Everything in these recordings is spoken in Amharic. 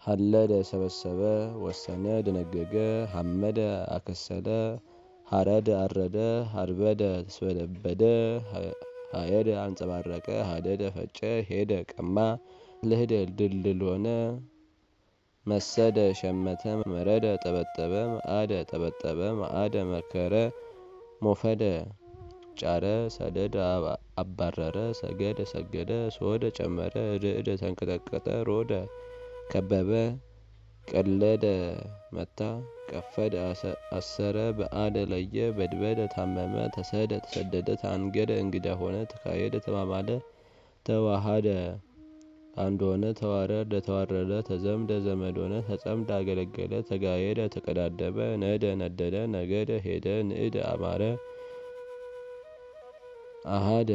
ሀለደ ሰበሰበ ወሰነ ደነገገ ሀመደ አከሰለ ሀረደ አረደ ሀርበደ ተስበደበደ ሀየደ አንጸባረቀ ሀደደ ፈጨ ሄደ ቀማ ልህደ ድልድል ሆነ መሰደ ሸመተ መረደ ጠበጠበ መአደ ጠበጠበ መአደ መከረ ሞፈደ ጫረ ሰደደ አባረረ ሰገደ ሰገደ ሶደ ጨመረ ርዕደ ተንቀጠቀጠ ሮደ ከበበ ቀለደ መታ ቀፈደ አሰረ በአደ ለየ በድበደ ታመመ ተሰደ ተሰደደ ታንገደ እንግዳ ሆነ ተካሄደ ተማማለ ተዋሃደ አንድ ሆነ ተዋረደ ተዋረደ ተዘምደ ዘመድ ሆነ ተጸምደ አገለገለ ተጋየደ ተቀዳደበ ነደ ነደደ ነገደ ሄደ ንእደ አማረ አሃደ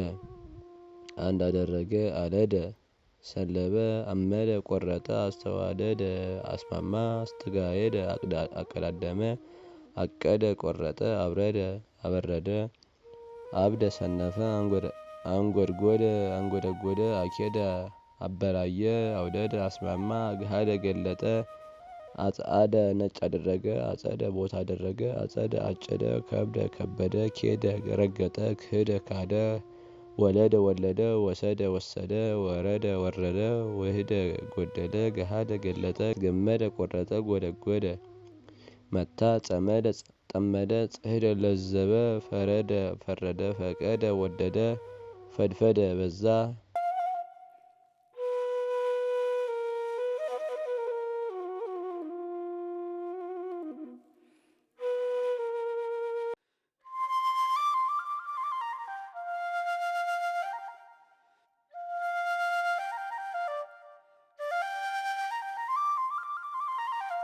አንድ አደረገ አለደ ሰለበ አመደ ቆረጠ አስተዋደደ አስማማ አስተጋየደ አቀዳደመ አቀደ ቆረጠ አብረደ አበረደ አብደ ሰነፈ አንጎድጎደ አንጎደጎደ አኬደ አበራየ አውደደ አስማማ ገሃደ ገለጠ አጽአደ ነጭ አደረገ አጸደ ቦታ አደረገ አጸደ አጨደ ከብደ ከበደ ኬደ ረገጠ ክህደ ካደ ወለደ ወለደ ወሰደ ወሰደ ወረደ ወረደ ወህደ ጎደለ ገሃደ ገለጠ ገመደ ቆረጠ ጎደጎደ መታ ጸመደ ጠመደ ጽህደ ለዘበ ፈረደ ፈረደ ፈቀደ ወደደ ፈድፈደ በዛ